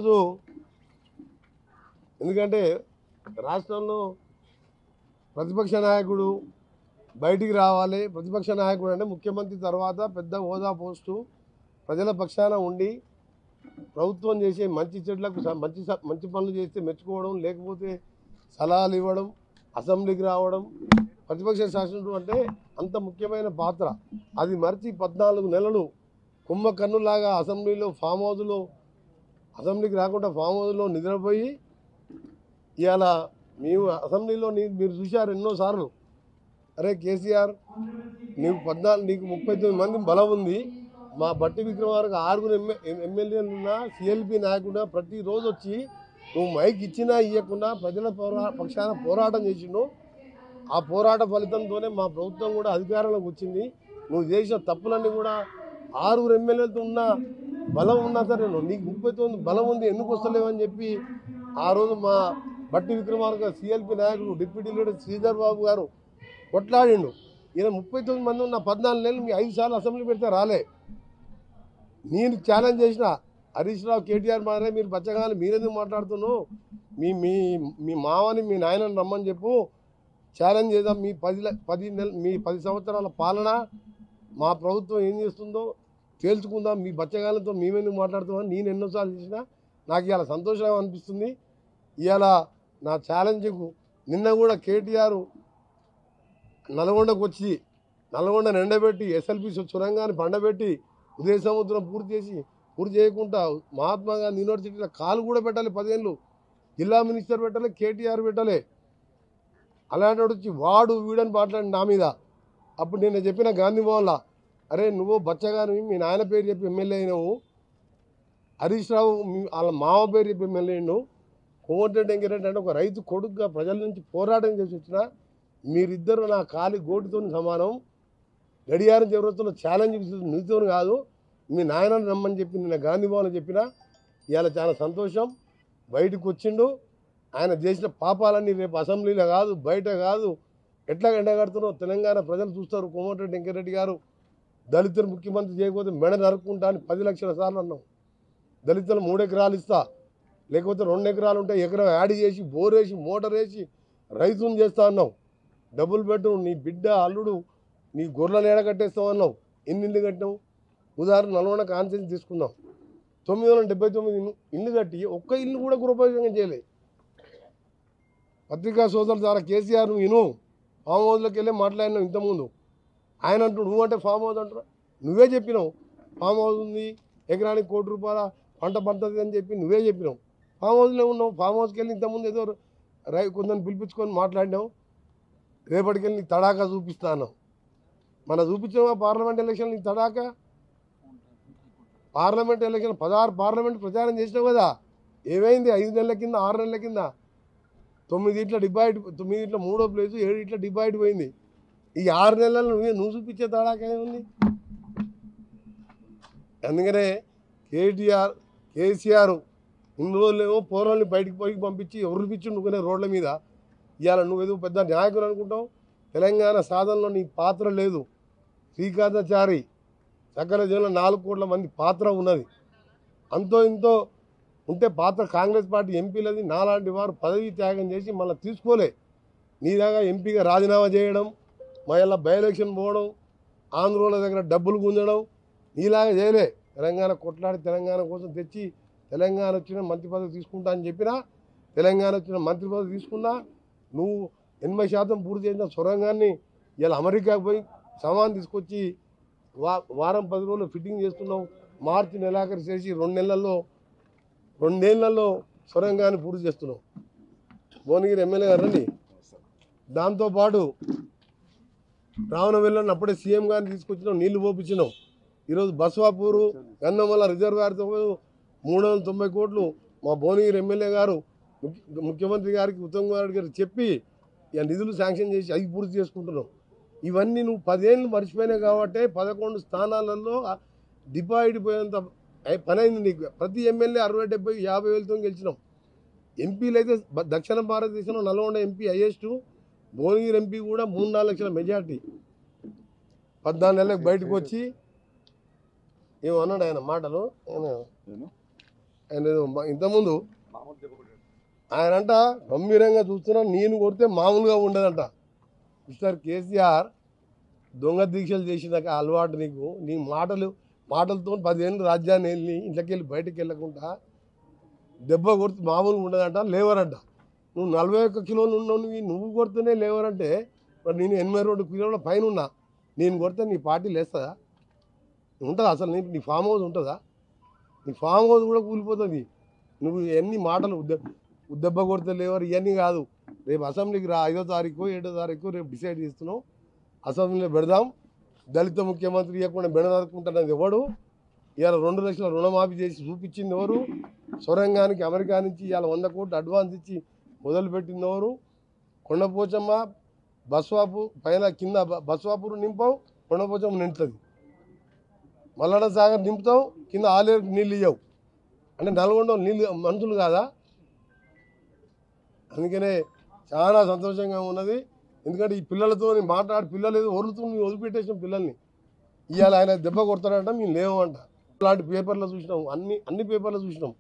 ఈరోజు ఎందుకంటే రాష్ట్రంలో ప్రతిపక్ష నాయకుడు బయటికి రావాలి. ప్రతిపక్ష నాయకుడు అంటే ముఖ్యమంత్రి తర్వాత పెద్ద హోదా పోస్టు ప్రజల పక్షాన ఉండి ప్రభుత్వం చేసే మంచి చెట్లకు మంచి పనులు చేస్తే మెచ్చుకోవడం, లేకపోతే సలహాలు ఇవ్వడం, అసెంబ్లీకి రావడం. ప్రతిపక్ష శాసనం అంటే అంత ముఖ్యమైన పాత్ర. అది మరిచి 14 నెలలు కుంభకన్నులాగా అసెంబ్లీలో ఫామ్ హౌస్లో, అసెంబ్లీకి రాకుండా ఫామ్ హౌస్లో నిద్రపోయి ఇవాళ మేము అసెంబ్లీలో మీరు చూశారు ఎన్నోసార్లు, అరే కేసీఆర్ నీకు 39 మంది బలం ఉంది, మా బట్టి విక్రమార్క 6 ఎమ్మెల్యేలు ఉన్న సిఎల్పి నాయకుడు ప్రతిరోజు వచ్చి నువ్వు మైక్ ఇచ్చినా ఇవ్వకుండా ప్రజల పక్షాన పోరాటం చేసిండు. ఆ పోరాట ఫలితంతోనే మా ప్రభుత్వం కూడా అధికారంలోకి వచ్చింది. నువ్వు చేసిన తప్పులన్నీ కూడా 6 ఎమ్మెల్యేలతో ఉన్న బలం ఉన్నా సరే నీకు 39 బలం ఉంది, ఎందుకు వస్తలేవని చెప్పి ఆ రోజు మా బట్టి విక్రమార్క సిఎల్పి నాయకుడు డిప్యూటీ లీడర్ శ్రీధర్ బాబు గారు కొట్లాడిండు. ఈయన 39 మంది ఉన్న 14 నెలలు మీ 5 సార్లు అసెంబ్లీ పెడితే రాలే. నేను ఛాలెంజ్ చేసిన హరీష్ రావు, కేటీఆర్ మారే మీరు బచ్చగాని మీరెందుకు మాట్లాడుతున్నావు, మీ మీ మీ మావని మీ నాయనని రమ్మని చెప్పు, ఛాలెంజ్ చేద్దాం. మీ 10 సంవత్సరాల పాలన మా ప్రభుత్వం ఏం చేస్తుందో తేల్చుకుందాం, మీ బచ్చగాలతో మేమెందుకు మాట్లాడుతున్నాం నేను ఎన్నోసార్లు చేసినా. నాకు ఇవాళ సంతోషంగా అనిపిస్తుంది. ఇవాళ నా ఛాలెంజ్కు నిన్న కూడా కేటీఆర్ నల్గొండకు వచ్చి నల్గొండను ఎండబెట్టి ఎస్ఎల్పి సొరంగాన్ని పండబెట్టి ఉదయ సముద్రం పూర్తి చేయకుండా మహాత్మా గాంధీ యూనివర్సిటీలో కాలు కూడా పెట్టాలి. 10 ఏళ్ళు జిల్లా మినిస్టర్ పెట్టాలి, కేటీఆర్ పెట్టాలి. అలాంటి వచ్చి వాడు వీడని మాట్లాడి నా మీద. అప్పుడు నేను చెప్పిన గాంధీ భవన్లో, అరే నువ్వు బచ్చగాని మీ నాయన పేరు చెప్పి ఎమ్మెల్యే అయినావు, హరీష్ రావు వాళ్ళ మామ పేరు చెప్పి ఎమ్మెల్యే అయినావు, కోమటిరెడ్డి వెంకటరెడ్డి అంటే ఒక రైతు కొడుకుగా ప్రజల నుంచి పోరాటం చేసి వచ్చిన మీరిద్దరు నా కాలి గోటితో సమానం. గడియారం చివరస్తులో ఛాలెంజ్ నీతో కాదు, మీ నాయనని రమ్మని చెప్పి నిన్న గాంధీ భవన్లో చెప్పిన. ఇవాళ చాలా సంతోషం, బయటకు వచ్చిండు. ఆయన చేసిన పాపాలన్నీ రేపు అసెంబ్లీలో కాదు, బయట కాదు, ఎట్లా ఎండగడుతున్నావు తెలంగాణ ప్రజలు చూస్తారు. కోమటిరెడ్డి వెంకటరెడ్డి గారు దళితులు ముఖ్యమంత్రి చేయకపోతే మెడ నరుక్కుంటా అని 10 లక్షల సార్లు అన్నాం. దళితులు 3 ఎకరాలు ఇస్తా, లేకపోతే 2 ఎకరాలు ఉంటే ఎకరం యాడ్ చేసి బోర్ వేసి మోటార్ వేసి రైతుని చేస్తా అన్నావు. డబుల్ బెడ్రూమ్ నీ బిడ్డ అల్లుడు నీ గొర్రెల నీడ కట్టేస్తావు అన్నావు. ఎన్ని ఇల్లు కట్టినావు? ఉదాహరణ నల్గొండ కాన్సెన్స్ తీసుకున్నాం, 979 ఇల్లు కట్టి ఒక్క ఇల్లు కూడా గృహోపయోగం చేయలేదు. పత్రికా సోదరుల ద్వారా కేసీఆర్ నువ్వు విను, ఫామ్ హౌస్లోకి వెళ్ళి మాట్లాడినావు ఇంతకుముందు. ఆయన అంటూ నువ్వు అంటే ఫామ్ హౌస్ అంటారు, నువ్వే చెప్పినావు ఫామ్ హౌస్ ఉంది, ఎకరానికి ₹1,00,00,000 పంట పండుతుంది అని చెప్పి నువ్వే చెప్పినావు. ఫామ్ హౌస్లో ఉన్నావు. ఫామ్ హౌస్కి వెళ్ళి ఇంతకుముందు ఏదో కొందరిని పిలిపించుకొని మాట్లాడినావు. రేపటికెళ్ళి నీకు తడాకా చూపిస్తాను. మన చూపించావా పార్లమెంట్ ఎలక్షన్ నీకు తడాకా? పార్లమెంట్ ఎలక్షన్ 16 పార్లమెంట్ ప్రచారం చేసినావు కదా, ఏమైంది? 5 నెలల కింద 6 నెలల కింద 9 ఇట్లా డిబైట్, 9 ఇట్లా 3వ ప్లేసు, 7 ఇట్లా డిబైట్ పోయింది. ఈ 6 నెలల్లో నువ్వు చూపించే తడాకా ఏముంది? అందుకనే కేసీఆర్ ఇన్ని రోజులేమో పోరాళ్ళని బయటికి పంపించి ఎవరు పిచ్చుండుకునే రోడ్ల మీద. ఇవాళ నువ్వేదో పెద్ద నాయకులు అనుకుంటావు. తెలంగాణ సాధనలో నీ పాత్ర లేదు. శ్రీకాంతాచారి సకల జనంలో 4 కోట్ల మంది పాత్ర ఉన్నది. అంతో ఇంతో ఉంటే పాత్ర కాంగ్రెస్ పార్టీ ఎంపీలది. నాలాంటి వారు పదవి త్యాగం చేసి మళ్ళీ తీసుకోలే. నీలాగా ఎంపీగా రాజీనామా చేయడం, మళ్ళీ బై ఎలక్షన్ పోవడం, ఆంధ్రోల దగ్గర డబ్బులు గుంజడం నీలాగా చేయలే. తెలంగాణ కొట్లాడి తెలంగాణ కోసం తెచ్చి తెలంగాణ వచ్చిన మంత్రి పదవి తీసుకుంటా అని చెప్పినా, తెలంగాణ వచ్చిన మంత్రి పదవి తీసుకున్నా. నువ్వు 80% పూర్తి చేసిన సొరంగాన్ని ఇలా అమెరికాకు పోయి సామాన్ తీసుకొచ్చి వారం 10 రోజులు ఫిట్టింగ్ చేస్తున్నావు. మార్చి నెలాఖరు చేసి 2 నెలల్లో సొరంగాన్ని పూర్తి చేస్తున్నావు. భువనగిరి ఎమ్మెల్యే గారు రండి. దాంతోపాటు రావణవెల్లని అప్పుడే సీఎం గారిని తీసుకొచ్చినావు, నీళ్లు పోపించినావు. ఈరోజు బస్వాపూరు గన్నమల్ల రిజర్వాయర్తో 390 కోట్లు మా భువనగిరి ఎమ్మెల్యే గారు ముఖ్యమంత్రి గారికి ఉత్తమ్ కుమార్ రెడ్డి గారికి చెప్పి ఇక నిధులు శాంక్షన్ చేసి అవి పూర్తి చేసుకుంటున్నావు. ఇవన్నీ నువ్వు 10 ఏళ్ళు మర్చిపోయినావు కాబట్టి 11 స్థానాలలో డిపాజిట్ పోయేంత పని అయింది నీకు. ప్రతి ఎమ్మెల్యే 60, 70, 50 వేలతో గెలిచినాం. ఎంపీలు అయితే దక్షిణ భారతదేశంలో Nalgonda MP highest, Bhuvanagiri MP కూడా 3-4 లక్షల మెజార్టీ. 14 నెలలకు బయటకు వచ్చి ఏమన్నాడు ఆయన మాటలు, ఆయన ఇంతకుముందు ఆయన అంట గంభీరంగా చూస్తున్నా నేను కొడితే మామూలుగా ఉండదంట. మిస్టర్ కేసీఆర్ దొంగ దీక్షలు చేసిన అలవాటు నీకు. నీ మాటలతో 10 ఏళ్ళు రాజ్యాన్ని వెళ్ళి ఇంట్లోకి వెళ్ళి బయటకు వెళ్ళకుండా దెబ్బ కొడితే మామూలుగా ఉండదంట, లేవరంట. నువ్వు 41 కిలోలు ఉన్నావు, నువ్వు కొడితేనే లేవరంటే మరి నేను 82 కిలోల పైన ఉన్నా, నేను కొడితే నీ పార్టీ లేస్తుందా? ఉంటుందా అసలు? నీ ఫామ్ హౌస్ ఉంటుందా? నీ ఫామ్ హౌస్ కూడా కూలిపోతుంది. నువ్వు ఎన్ని మాటలు ఉద్దెబ్బ కొడితే లేవరు ఇవన్నీ కాదు. రేపు అసెంబ్లీకి రా, 5వ తారీఖు 7వ తారీఖు రేపు డిసైడ్ చేస్తున్నావు. అసెంబ్లీలో పెడదాం. దళిత ముఖ్యమంత్రి ఇవ్వకుండా బెడదనుకుంటున్నది ఎవడు? ఇవాళ 2 లక్షల రుణమాఫీ చేసి చూపించింది ఎవరు? సొరంగానికి అమెరికా నుంచి ఇవాళ 100 కోట్లు అడ్వాన్స్ ఇచ్చి మొదలుపెట్టింది ఎవరు? కొండపోచమ్మ బస్వాపు పైన కింద బస్వాపూర్ నింపావు, కొండపోచమ్మ నింపుతుంది. మల్లన్న సాగర్ నింపుతావు, కింద ఆలేరుకు నీళ్ళు ఇవ్వవు. అంటే నల్గొండ నీళ్ళు మనుషులు కాదా? అందుకనే చాలా సంతోషంగా ఉన్నది. ఎందుకంటే ఈ పిల్లలతో మాట్లాడి పిల్లలు ఏదో ఒరులుతూ వదిలిపెట్టేసిన పిల్లల్ని ఇవాళ ఆయన దెబ్బ కొడతాడంట, మేము లేవంట. అలాంటి పేపర్లో చూసినాం, అన్ని పేపర్లో చూసినాం.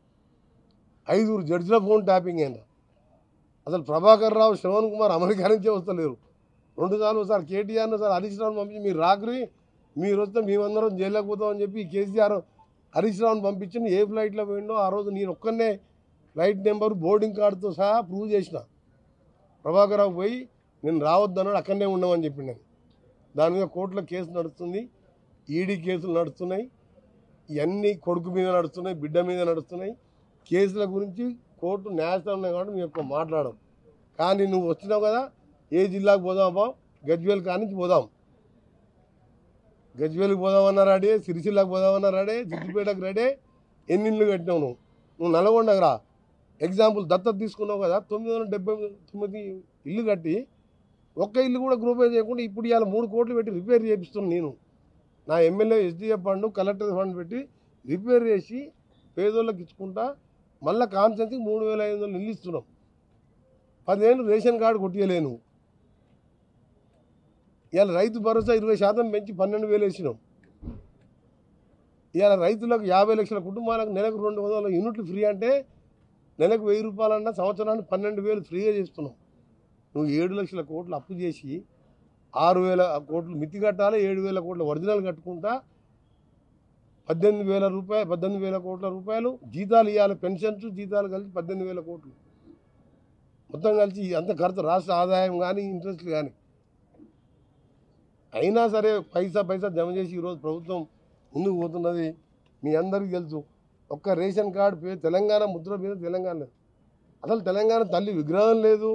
5 జడ్జిల ఫోన్ ట్యాపింగ్ అయినా. అసలు ప్రభాకర్ రావు, శ్రవణ్ కుమార్ అమెరికా నుంచే వస్తలేరు. 2 సార్లు ఒకసారి కేటీఆర్ను ఒకసారి హరీష్ రావుని పంపించి మీరు రాకురి, మీరు వస్తే మేమందరం జైల్లోకి పోతామని చెప్పి కేసీఆర్ హరీష్ రావుని పంపించి ఏ ఫ్లైట్లో పోయిండో ఆ రోజు నేను ఒక్కనే ఫ్లైట్ నెంబర్ బోర్డింగ్ కార్డుతో సహా ప్రూవ్ చేసిన. ప్రభాకర్ రావు పోయి నేను రావద్దన్నాడు, అక్కడనే ఉండమని చెప్పిండు. దాని మీద కోర్టులో కేసు నడుస్తుంది, ఈడీ కేసులు నడుస్తున్నాయి. ఇవన్నీ కొడుకు మీద నడుస్తున్నాయి, బిడ్డ మీద నడుస్తున్నాయి. కేసుల గురించి కోర్టు న్యాయస్థానం కాబట్టి మేము ఎక్కువ మాట్లాడడం. కానీ నువ్వు వచ్చినావు కదా, ఏ జిల్లాకు పోదామా? గజ్వేల్ కానించి పోదాం. గజ్వేల్కి పోదామన్నా రాడే, సిరిసిల్లాకు పోదామన్నా రాడే, సిద్దిపేటకు రాడే. ఎన్ని ఇళ్ళు కట్టినావు నువ్వు నల్గొండకు రా. ఎగ్జాంపుల్ దత్తత తీసుకున్నావు కదా, 979 ఇల్లు కట్టి ఒక్క ఇల్లు కూడా గ్రూపే చేయకుండా ఇప్పుడు ఇవాళ 3 కోట్లు పెట్టి రిపేర్ చేపిస్తున్నాను. నేను నా MLA SDF fund, collector fund పెట్టి రిపేర్ చేసి పేదోళ్ళకి ఇచ్చుకుంటా. మళ్ళీ కాన్సెన్స్కి 3500 ఇల్లు ఇస్తున్నాం. 10 ఏళ్ళు రేషన్ కార్డు కొట్టియలేను. ఇవాళ రైతు భరోసా 20% పెంచి 12,000 వేసినాం. ఇవాళ రైతులకు 50 లక్షల కుటుంబాలకు నెలకు 200 యూనిట్లు ఫ్రీ అంటే నెలకు 1000 రూపాయలన్నా సంవత్సరానికి 12,000 ఫ్రీగా చేస్తున్నాం. నువ్వు 7 లక్షల కోట్లు అప్పు చేసి 6,000 కోట్లు మితి కట్టాలి, 7,000 కోట్ల ఒరిజినల్ కట్టుకుంటా 18,000 కోట్ల రూపాయలు జీతాలు ఇవ్వాలి. పెన్షన్స్ జీతాలు కలిసి 18,000 కోట్లు మొత్తం కలిసి అంత ఖర్చు, రాష్ట్ర ఆదాయం కానీ ఇంట్రెస్ట్లు కానీ. అయినా సరే పైసా జమ చేసి ఈరోజు ప్రభుత్వం ముందుకు పోతున్నది. మీ అందరికీ తెలుసు. ఒక్క రేషన్ కార్డు పేరు తెలంగాణ ముద్ర మీద తెలంగాణ లేదు. అసలు తెలంగాణ తల్లి విగ్రహం లేదు.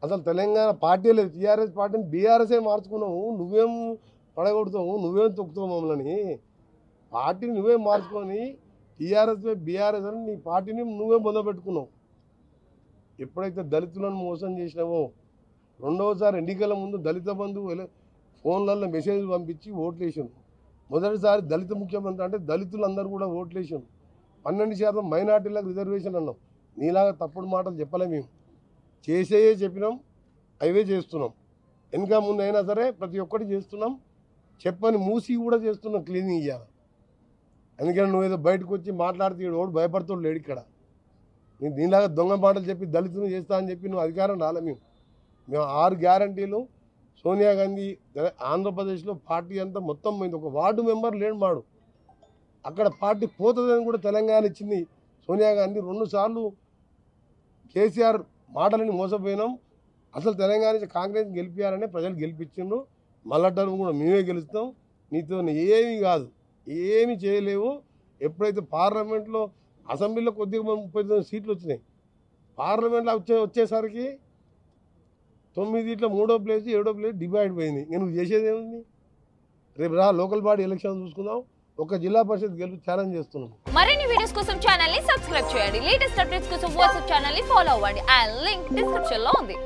అసలు తెలంగాణ పార్టీ లేదు. టీఆర్ఎస్ పార్టీని బీఆర్ఎస్ఏ మార్చుకున్నావు. నువ్వేం పడగొడతావు, నువ్వేం తొక్కుతావు మమ్మల్ని. పార్టీని నువ్వే మార్చుకొని టీఆర్ఎస్ బీఆర్ఎస్ అని నీ పార్టీని నువ్వే మొదలుపెట్టుకున్నావు. ఎప్పుడైతే దళితులను మోసం చేసినావో, రెండవసారి ఎన్నికల ముందు దళిత బంధు ఫోన్లలో మెసేజ్లు పంపించి ఓట్లు వేసాను. మొదటిసారి దళిత ముఖ్యమంత్రి అంటే దళితులందరూ కూడా ఓట్లు వేసాను. 12% మైనార్టీలకు రిజర్వేషన్ అన్నాం. నీలాగా తప్పుడు మాటలు చెప్పలే. మేము చేసేయే చెప్పినాం, అవే చేస్తున్నాం. వెనక ముందు అయినా సరే ప్రతి ఒక్కటి చేస్తున్నాం. చెప్పని మూసి కూడా చేస్తున్నాం క్లీనింగ్ ఇవ్వాలి. అందుకని నువ్వు ఏదో బయటకు వచ్చి మాట్లాడితే ఓడు భయపడుతాడు లేడు. ఇక్కడ నేను దీనిలాగా దొంగ మాటలు చెప్పి దళితులు చేస్తా అని చెప్పి నువ్వు అధికారం రాలే. మేము 6 గ్యారంటీలు సోనియా గాంధీ ఆంధ్రప్రదేశ్లో పార్టీ అంతా మొత్తం పోయింది. ఒక వార్డు మెంబర్ లేడు మాడు. అక్కడ పార్టీ పోతుందని కూడా తెలంగాణ ఇచ్చింది సోనియా గాంధీ. 2 సార్లు కేసీఆర్ మాటలని మోసపోయినాం. అసలు తెలంగాణ నుంచి కాంగ్రెస్ గెలిపించాలని ప్రజలు గెలిపించిండ్రు. మళ్ళా టర్మ్ కూడా మేమే గెలుస్తాం. నీతో ఏమీ కాదు, ఏమీ చేయలేవు. ఎప్పుడైతే పార్లమెంట్లో అసెంబ్లీలో కొద్దిగా 39 సీట్లు వచ్చినాయి, పార్లమెంట్లో వచ్చేసరికి 9 3వ ప్లేస్ 7వ ప్లేస్ డివైడ్ పోయింది. ఇంకా నువ్వు చేసేది ఏముంది? రేపు రా, లోకల్ బాడీ ఎలక్షన్ చూసుకుందాం. ఒక జిల్లా పరిషత్ గెలుపు ఛాలెంజ్ చేస్తున్నాం. మరిన్ని వీడియోస్ కోసం ఛానల్ ని సబ్స్క్రైబ్ చేయండి. లేటెస్ట్ అప్డేట్స్ కోసం వాట్సాప్ ఛానల్ ని ఫాలో అవ్వండి. ఆ లింక్ డిస్క్రిప్షన్ లో ఉంది.